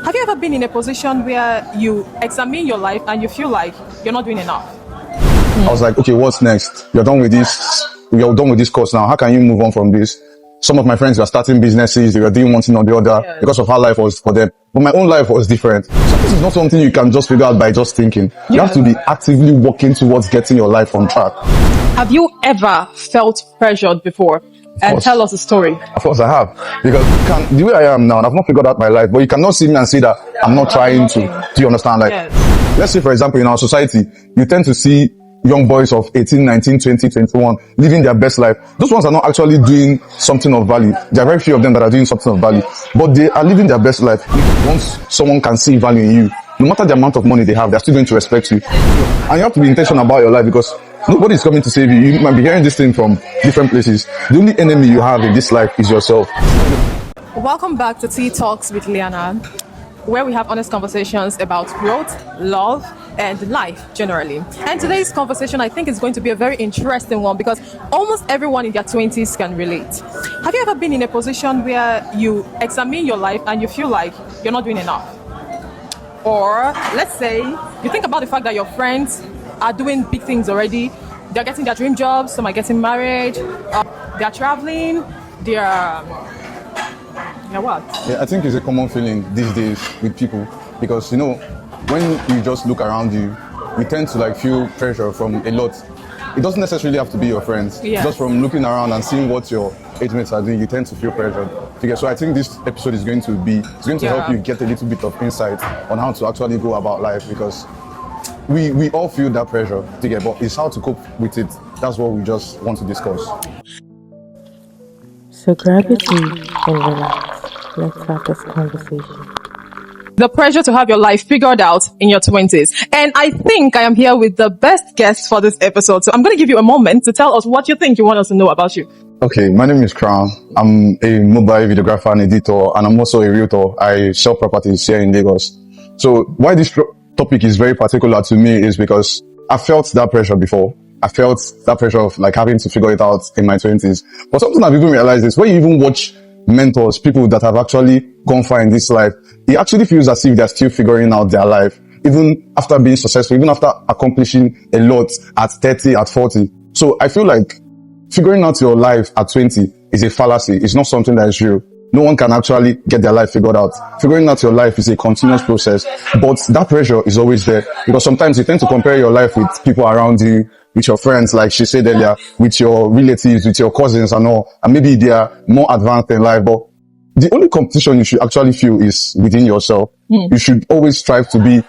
Have you ever been in a position where you examine your life and you feel like you're not doing enough? I was like, okay, what's next? You're done with this. You're done with this course now. How can you move on from this? Some of my friends were starting businesses. They were doing one thing or the other because of how life was for them. But my own life was different. So this is not something you can just figure out by just thinking. You have to be actively working towards getting your life on track. Have you ever felt pressured before? And tell us a story. Of course I have. Because the way I am now, I've not figured out my life, but you cannot see me and say that I'm not trying to. Do you understand? Like, let's say, for example, in our society, you tend to see young boys of 18, 19, 20, 21 living their best life. Those ones are not actually doing something of value. There are very few of them that are doing something of value, but they are living their best life. Once someone can see value in you, no matter the amount of money they have, they're still going to respect you. And you have to be intentional about your life because nobody is coming to save you. You might be hearing this thing from different places. The only enemy you have in this life is yourself. Welcome back to Tea Talks with Liana, where we have honest conversations about growth, love, and life generally. And today's conversation, I think, is going to be a very interesting one because almost everyone in their 20s can relate. Have you ever been in a position where you examine your life and you feel like you're not doing enough? Or let's say you think about the fact that your friends are doing big things already. They're getting their dream jobs, some are getting married, they're traveling, they're what? Yeah, I think it's a common feeling these days with people because, you know, when you just look around you, you tend to like feel pressure from a lot. It doesn't necessarily have to be your friends. Yeah. Just from looking around and seeing what your age mates are doing, you tend to feel pressured. Okay, so I think this episode is going to help you get a little bit of insight on how to actually go about life because we all feel that pressure together, but it's how to cope with it. That's what we just want to discuss. So grab your tea and relax. Let's have this conversation. The pressure to have your life figured out in your 20s. And I think I am here with the best guest for this episode. So I'm going to give you a moment to tell us what you think you want us to know about you. Okay, my name is Crown. I'm a mobile videographer and editor, and I'm also a realtor. I sell properties here in Lagos. So why this topic is very particular to me is because I felt that pressure before. I felt that pressure of like having to figure it out in my 20s. But something I've even realized is when you even watch mentors, people that have actually gone far in this life, it actually feels as if they're still figuring out their life, even after being successful, even after accomplishing a lot at 30, at 40. So I feel like figuring out your life at 20 is a fallacy. It's not something that is real. No one can actually get their life figured out. Figuring out your life is a continuous process, but that pressure is always there because sometimes you tend to compare your life with people around you, with your friends, like she said earlier, with your relatives, with your cousins and all, and maybe they are more advanced in life, but the only competition you should actually feel is within yourself. You should always strive to be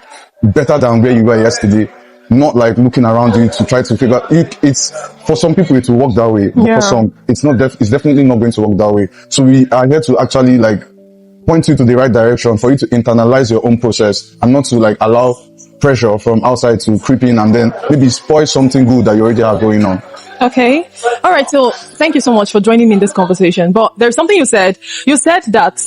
better than where you were yesterday, not like looking around you to try to figure out. It's for some people it will work that way, but for some it's not. It's definitely not going to work that way. So we are here to actually like point you to the right direction for you to internalize your own process and not to like allow pressure from outside to creep in and then maybe spoil something good that you already have going on. Okay. All right. So thank you so much for joining me in this conversation. But there's something you said. You said that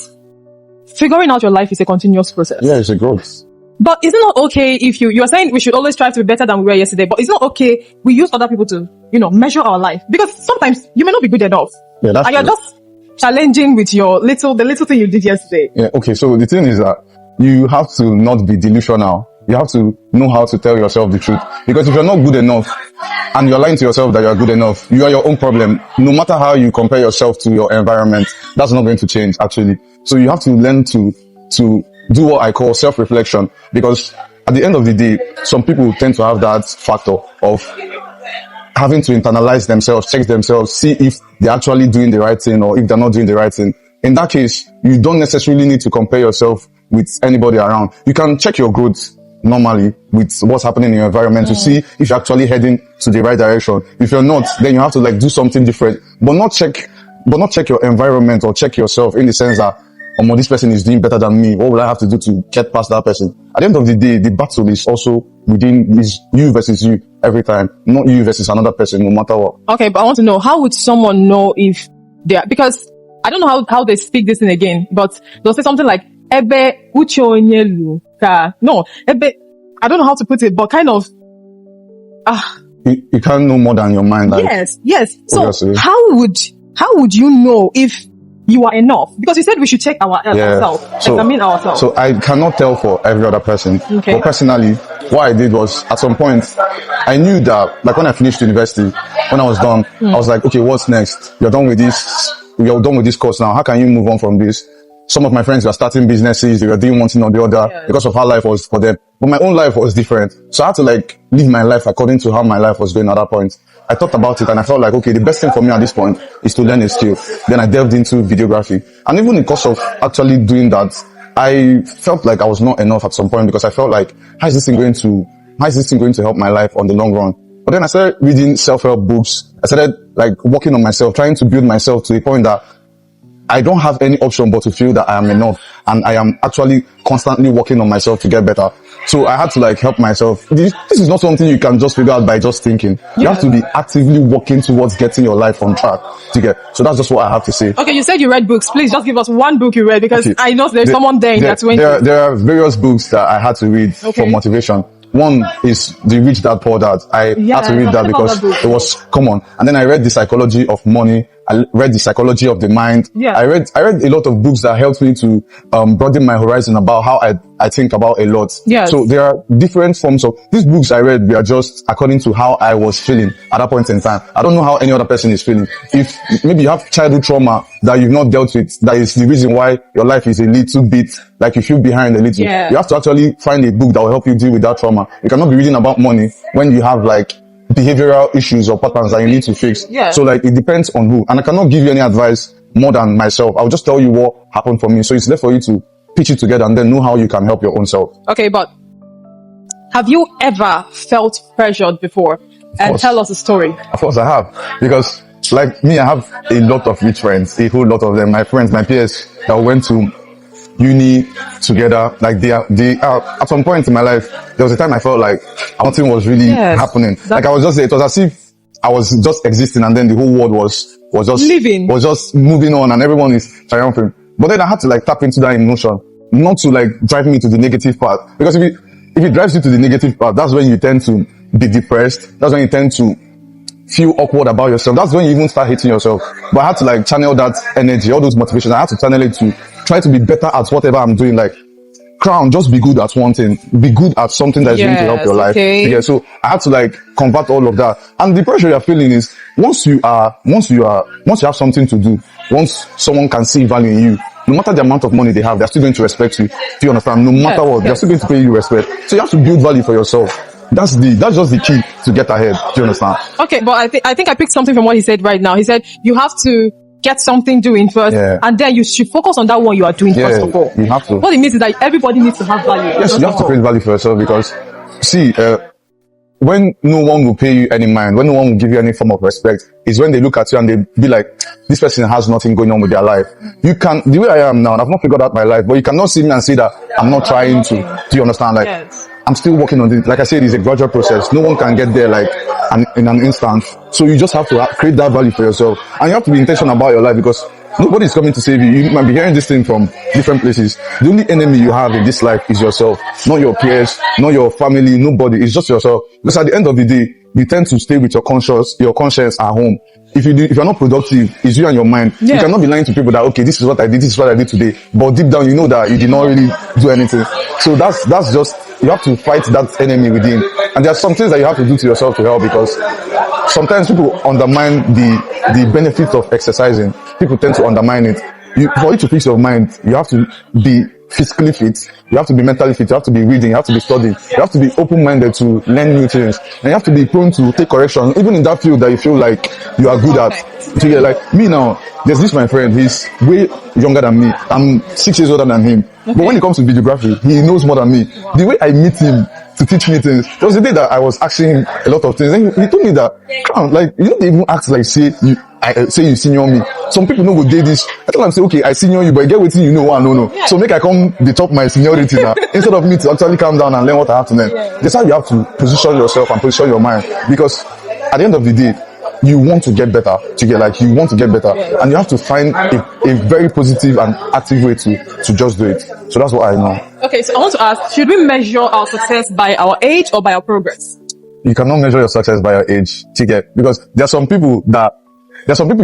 figuring out your life is a continuous process. Yeah, it's a growth. But is it not okay if you're saying we should always strive to be better than we were yesterday, but it's not okay we use other people to, measure our life? Because sometimes you may not be good enough. Yeah, that's and you're just challenging with the little thing you did yesterday. Yeah, okay. So the thing is that you have to not be delusional. You have to know how to tell yourself the truth. Because if you're not good enough and you're lying to yourself that you're good enough, you are your own problem. No matter how you compare yourself to your environment, that's not going to change actually. So you have to learn to do what I call self-reflection, because at the end of the day, some people tend to have that factor of having to internalize themselves, check themselves, see if they're actually doing the right thing or if they're not doing the right thing. In that case, you don't necessarily need to compare yourself with anybody around. You can check your growth normally with what's happening in your environment to see if you're actually heading to the right direction. If you're not, then you have to like do something different, but not check your environment or check yourself in the sense that, this person is doing better than me. What will I have to do to get past that person? At the end of the day, the battle is also is you versus you every time, not you versus another person, no matter what. Okay, but I want to know, how would someone know if they are, because I don't know how they speak this in again, but they'll say something like, Ebe uche onyelu ka. No, Ebe, I don't know how to put it, but kind of, You can't know more than your mind. Like, yes. So obviously. how would you know if you are enough? Because you said we should check ourselves, examine ourselves. So I cannot tell for every other person. Okay. But personally, what I did was, at some point, I knew that, like when I finished university, when I was done, I was like, okay, what's next? You're done with this. You're done with this course now. How can you move on from this? Some of my friends were starting businesses. They were doing one thing or the other because of how life was for them. But my own life was different. So I had to like live my life according to how my life was going at that point. I thought about it and I felt like, okay, the best thing for me at this point is to learn a skill. Then I delved into videography. And even in the course of actually doing that, I felt like I was not enough at some point because I felt like, how is this thing going to help my life on the long run? But then I started reading self-help books. I started like working on myself, trying to build myself to the point that I don't have any option but to feel that I am enough, and I am actually constantly working on myself to get better. So I had to like help myself. This is not something you can just figure out by just thinking. You have to be actively working towards getting your life on track to get. So that's just what I have to say. Okay, you said you read books. Please just give us one book you read, because I know there's someone there in that 20s. There are various books that I had to read for motivation. One is The Rich Dad Poor Dad. I had to read that because it was common. And then I read The Psychology of Money. I read The Psychology of the Mind. I read a lot of books that helped me to broaden my horizon about how I think about a lot. So there are different forms of these books I read. They are just according to how I was feeling at that point in time. I don't know how any other person is feeling. If maybe you have childhood trauma that you've not dealt with, that is the reason why your life is a little bit like you feel behind a little. You have to actually find a book that will help you deal with that trauma. You cannot be reading about money when you have like behavioral issues or patterns that you need to fix. So like it depends on who, and I cannot give you any advice more than myself. I'll just tell you what happened for me. So it's left for you to pitch it together and then know how you can help your own self. Okay, but have you ever felt pressured before? And tell us a story. Of course I have, because like me, I have a lot of rich friends, a whole lot of them, my friends, my peers that went to uni together. Like they are at some point in my life, there was a time I felt like nothing was really happening. Like I was just, it was as if I was just existing and then the whole world was just living, was just moving on and everyone is triumphing. But then I had to like tap into that emotion, not to like drive me to the negative part. Because if it drives you to the negative part, that's when you tend to be depressed. That's when you tend to feel awkward about yourself. That's when you even start hating yourself. But I had to like channel that energy, all those motivations. I had to channel it to try to be better at whatever I'm doing. Like, Crown, just be good at one thing. Be good at something that's going to help your life. So I had to like convert all of that. And the pressure you're feeling is once you have something to do, once someone can see value in you, no matter the amount of money they have, they're still going to respect you. Do you understand? No matter what, they're still going to pay you respect. So you have to build value for yourself. That's just the key to get ahead. Do you understand? Okay, but I think I picked something from what he said right now. He said you have to get something doing first, and then you should focus on that one you are doing first of all. You have to. What it means is that everybody needs to have value. Yes, you have to create value for yourself, because see, when no one will pay you any mind, when no one will give you any form of respect, is when they look at you and they be like, this person has nothing going on with their life. You can, the way I am now, I've not figured out my life, but you cannot see me and say that I'm not trying to. Do you understand? Like, I'm still working on it. Like I said, it's a gradual process. No one can get there like in an instant. So you just have to create that value for yourself. And you have to be intentional about your life, because nobody is coming to save you. You might be hearing this thing from different places. The only enemy you have in this life is yourself. Not your peers, not your family, nobody. It's just yourself. Because at the end of the day, you tend to stay with your conscience at home. If you're not productive, it's you and your mind. You cannot be lying to people that, okay, this is what I did, this is what I did today. But deep down, you know that you did not really do anything. So that's just, you have to fight that enemy within. And there are some things that you have to do to yourself to help, because sometimes people undermine the benefits of exercising. People tend to undermine it. For you to fix your mind, you have to be physically fit, you have to be mentally fit, you have to be reading, you have to be studying, you have to be open-minded to learn new things, and you have to be prone to take correction, even in that field that you feel like you are good at. So yeah, like me now, there's this my friend, he's way younger than me, I'm 6 years older than him, but when it comes to videography, he knows more than me. The way I meet him to teach me things, there was a day that I was asking him a lot of things, and he told me that, like, you don't even act like say you senior me. Some people know go do this. I tell them, say, okay, I senior you, but I get what you know, I know. So make I come the top my seniority now, instead of me to actually calm down and learn what I have to learn. That's how you have to position yourself and position your mind, because at the end of the day, you want to get better, you want to get better, and you have to find a very positive and active way to just do it. So that's what I know. Okay, so I want to ask, should we measure our success by our age or by our progress? You cannot measure your success by your age, because there are some people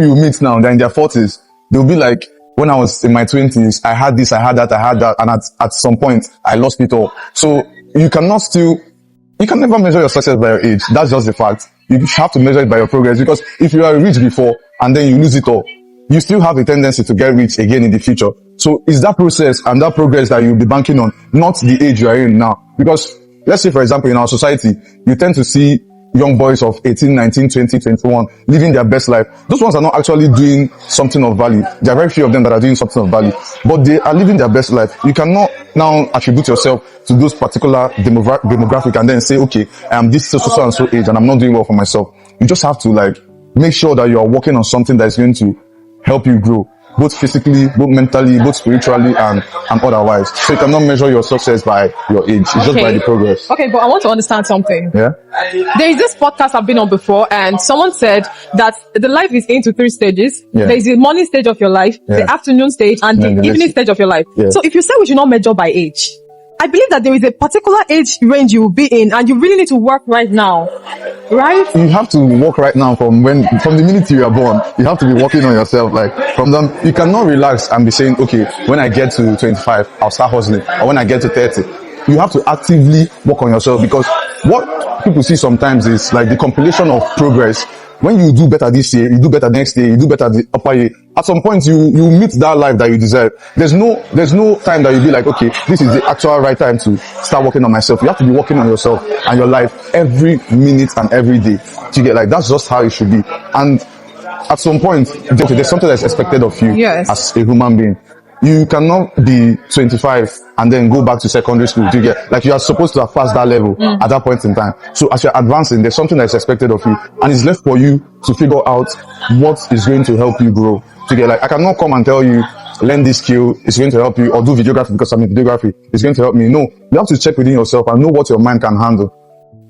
you meet now, they're in their 40s. They'll be like, when I was in my 20s, I had this, I had that, and at some point, I lost it all. So you can never measure your success by your age. That's just the fact. You have to measure it by your progress, because if you are rich before and then you lose it all, you still have a tendency to get rich again in the future. So it's that process and that progress that you'll be banking on, not the age you are in now. Because let's say, for example, in our society, you tend to see young boys of 18, 19, 20, 21 living their best life. Those ones are not actually doing something of value. There are very few of them that are doing something of value, but they are living their best life. You cannot now attribute yourself to those particular demographic and then say, okay, I am this so and so age and I'm not doing well for myself. You just have to like make sure that you are working on something that is going to help you grow, both physically, both mentally, both spiritually, and otherwise. So you cannot measure your success by your age. It's just by the progress. Okay, but I want to understand something. Yeah. There is this podcast I've been on before, and someone said that the life is into 3 stages. Yeah. There is the morning stage of your life, the afternoon stage, and the evening stage of your life. Yeah. So if you say we should not measure by age, I believe that there is a particular age range you will be in, and you really need to work right now. Right? You have to work right now from the minute you are born. You have to be working on yourself. Like from them, you cannot relax and be saying, okay, when I get to 25, I'll start hustling. Or when I get to 30, you have to actively work on yourself, because what people see sometimes is like the compilation of progress. When you do better this year, you do better next year, you do better the upper year. At some point, you meet that life that you deserve. There's no time that you be like, okay, this is the actual right time to start working on myself. You have to be working on yourself and your life every minute and every day. To get like, that's just how it should be. And at some point, there's something that's expected of you as a human being. You cannot be 25 and then go back to secondary school. Do you get like you are supposed to have passed that level at that point in time. So as you're advancing, there's something that's expected of you, and it's left for you to figure out what is going to help you grow. To get like, I cannot come and tell you, learn this skill, it's going to help you, or do videography because I'm in videography, it's going to help me. No, you have to check within yourself and know what your mind can handle.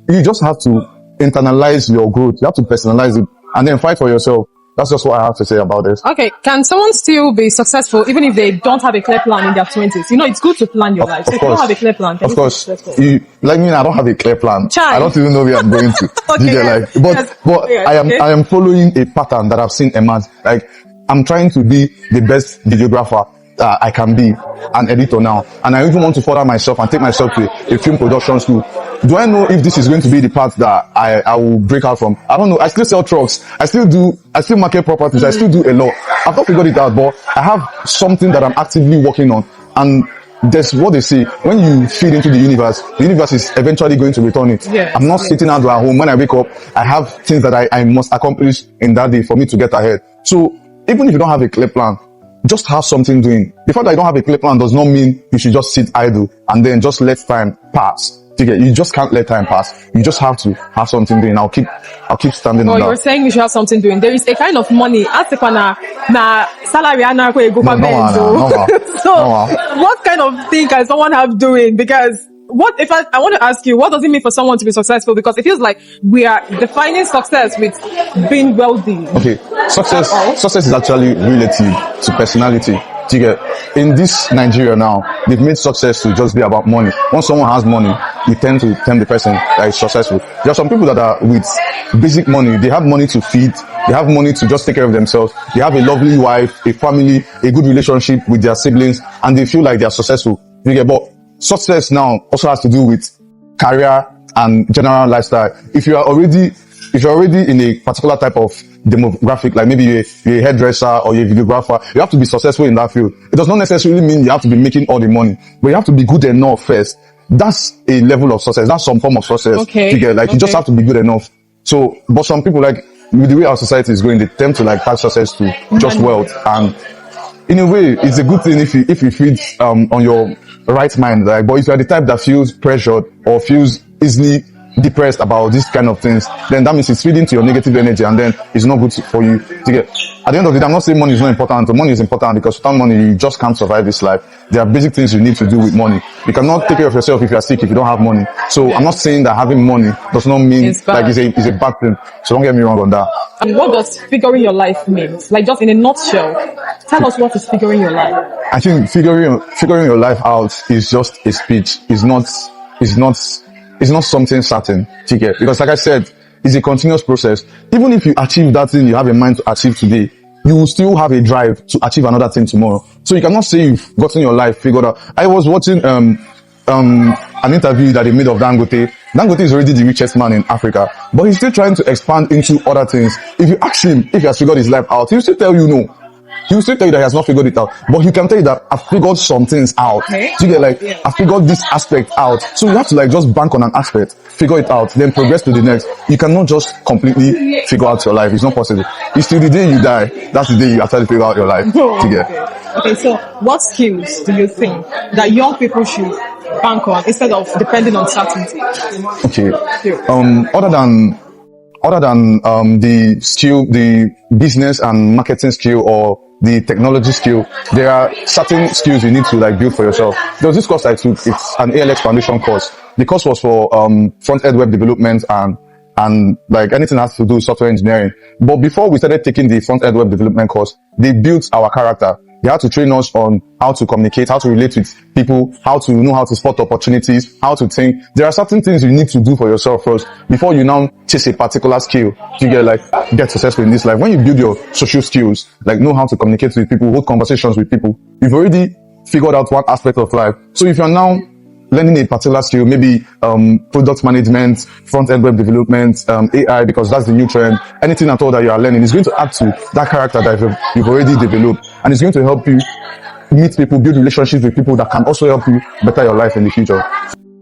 You just have to internalize your growth. You have to personalize it and then fight for yourself. That's just what I have to say about this. Okay, can someone still be successful even if they don't have a clear plan in their 20s? You know, it's good to plan your life. So if you don't have a clear plan, can of course, like me, I don't have a clear plan. I don't even know where I'm going to. Okay, you get like, but I am following a pattern that I've seen emerge. Like, I'm trying to be the best videographer I can be, an editor now, and I even want to further myself and take myself to a film production school. Do I know if this is going to be the path that I will break out from? I don't know. I still sell trucks. I still market properties. I still do a lot. I've not figured it out, but I have something that I'm actively working on. And there's what they say, when you feed into the universe is eventually going to return it. I'm not sitting at home. When I wake up, I have things that I must accomplish in that day for me to get ahead. So even if you don't have a clear plan, just have something doing. The fact that you don't have a clear plan does not mean you should just sit idle and then just let time pass. You just can't let time pass. You just have to have something doing. I'll keep standing on that. You're saying we should have something doing. There is a kind of money. As the na salary government. So what kind of thing can someone have doing? Because what if I want to ask you, what does it mean for someone to be successful? Because it feels like we are defining success with being wealthy. Okay, success is actually relative to personality. You get, in this Nigeria now, they've made success to just be about money. Once someone has money, you tend to term the person that is successful. There are some people that are with basic money. They have money to feed. They have money to just take care of themselves. They have a lovely wife, a family, a good relationship with their siblings, and they feel like they are successful. You get, but success now also has to do with career and general lifestyle. If you're already in a particular type of demographic, like maybe you're a hairdresser or you're a videographer, you have to be successful in that field. It does not necessarily mean you have to be making all the money, but you have to be good enough first. That's a level of success. That's some form of success. Okay. You get, like, you just have to be good enough. So, but some people, like, with the way our society is going, they tend to like tag success to just wealth. And in a way, it's a good thing if you feed on your right mind. Like, but if you're the type that feels pressured or feels easily depressed about these kind of things, then that means it's feeding to your negative energy, and then it's not good for you to get. At the end of the day, I'm not saying money is not important. Money is important, because without money, you just can't survive this life. There are basic things you need to do with money. You cannot take care of yourself if you are sick, if you don't have money. So I'm not saying that having money does not mean it's like it's a bad thing. So don't get me wrong on that. And what does figuring your life mean? Like, just in a nutshell, tell us what is figuring your life. I think figuring your life out is just a speech. It's not something certain, because like I said, it's a continuous process. Even if you achieve that thing you have in mind to achieve today, you will still have a drive to achieve another thing tomorrow. So you cannot say you've gotten your life figured out. I was watching an interview that they made of Dangote. Dangote is already the richest man in Africa, but he's still trying to expand into other things. If you ask him if he has figured his life out, he'll still tell you no. He will still tell you that he has not figured it out, but he can tell you that I've figured some things out. Okay. So you get like, I figured this aspect out. So you have to like just bank on an aspect, figure it out, then progress to the next. You cannot just completely figure out your life. It's not possible. It's till the day you die, that's the day you actually figure out your life. Oh, You get? okay, so what skills do you think that young people should bank on instead of depending on certainty? Okay. Skills. Other than the skill, the business and marketing skill or the technology skill, there are certain skills you need to like build for yourself. There was this course I took, it's an ALX foundation course. The course was for front-end web development and like anything that has to do with software engineering. But before we started taking the front-end web development course, they built our character. They had to train us on how to communicate, how to relate with people, how to know how to spot opportunities, how to think. There are certain things you need to do for yourself first before you now chase a particular skill to get successful in this life. When you build your social skills, like know how to communicate with people, hold conversations with people, you've already figured out one aspect of life. So if you're now learning a particular skill, maybe product management, front-end web development, AI, because that's the new trend. Anything at all that you are learning is going to add to that character that you've already developed, and it's going to help you meet people, build relationships with people that can also help you better your life in the future.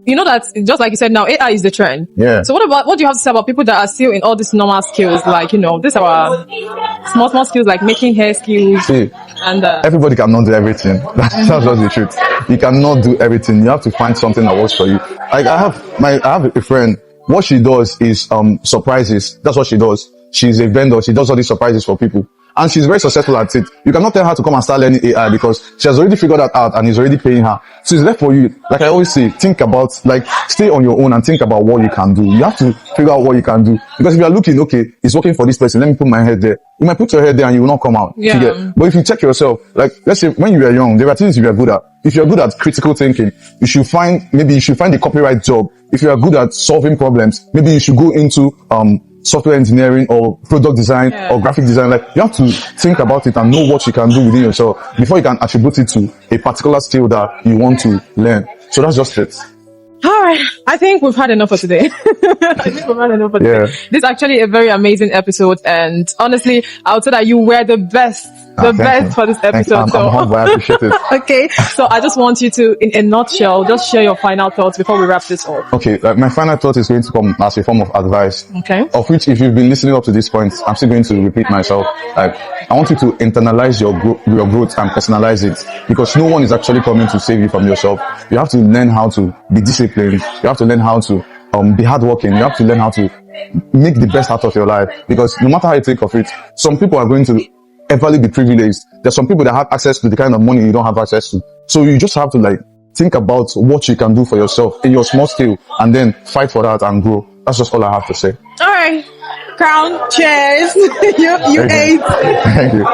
You know that, just like you said now, AI is the trend. Yeah. So what do you have to say about people that are still in all these normal skills, like, this are small skills like making hair skills? See, and everybody cannot do everything. That's just the truth. You cannot do everything. You have to find something that works for you. Like I have a friend. What she does is surprises. That's what she does. She's a vendor. She does all these surprises for people. And she's very successful at it. You cannot tell her to come and start learning AI because she has already figured that out and is already paying her. So it's left for you. Like I always say, think about, like, stay on your own and think about what you can do. You have to figure out what you can do. Because if you are looking, okay, it's working for this person, let me put my head there. You might put your head there and you will not come out. Yeah. But if you check yourself, like, let's say when you were young, there are things you were good at. If you're good at critical thinking, you should find a copyright job. If you are good at solving problems, maybe you should go into, software engineering or product design or graphic design. Like, you have to think about it and know what you can do within yourself before you can attribute it to a particular skill that you want to learn. So that's just it. All right. I think we've had enough for today. Today. This is actually a very amazing episode. And honestly, I would say that you were the best. For this episode. I'm humble. I appreciate it. Okay. So I just want you to, in a nutshell, just share your final thoughts before we wrap this up. Okay. Like, my final thought is going to come as a form of advice. Okay. Of which, if you've been listening up to this point, I'm still going to repeat myself. Like, I want you to internalize your growth and personalize it, because no one is actually coming to save you from yourself. You have to learn how to be disciplined. You have to learn how to be hardworking. You have to learn how to make the best out of your life, because no matter how you think of it, some people are going to everly be privileged. There's some people that have access to the kind of money you don't have access to. So you just have to like think about what you can do for yourself in your small scale and then fight for that and grow. That's just all I have to say. All right. Crown, cheers. you ate. Thank you.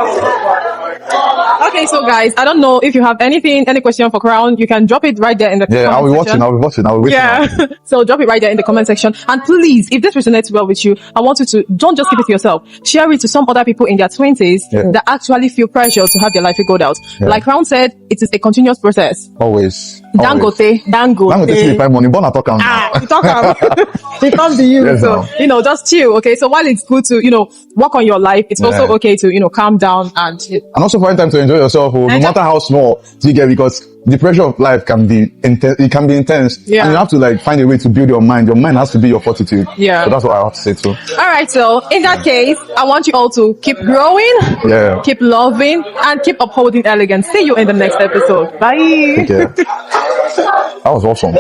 Okay, so guys, I don't know if you have any question for Crown, you can drop it right there in the comment I'll be section. watching. I'll be waiting. So drop it right there in the comment section. And please, if this resonates well with you, I want you to don't just keep it to yourself. Share it to some other people in their 20s that actually feel pressure to have their life figured out. Like Crown said, it is a continuous process. Always. Dangote. Dangote find money, but not talk you talk it comes to you. Yes, so, just chill. Okay. So while it's good to, work on your life, it's also okay to, calm down and also find time to enjoy yourself, no matter how small you get, because the pressure of life can be intense. It can be intense. And you have to like find a way to build your mind. Your mind has to be your fortitude. So that's what I have to say too. All right. So in that case, I want you all to keep growing, keep loving, and keep upholding elegance. See you in the next episode. Bye. Take care. That was awesome.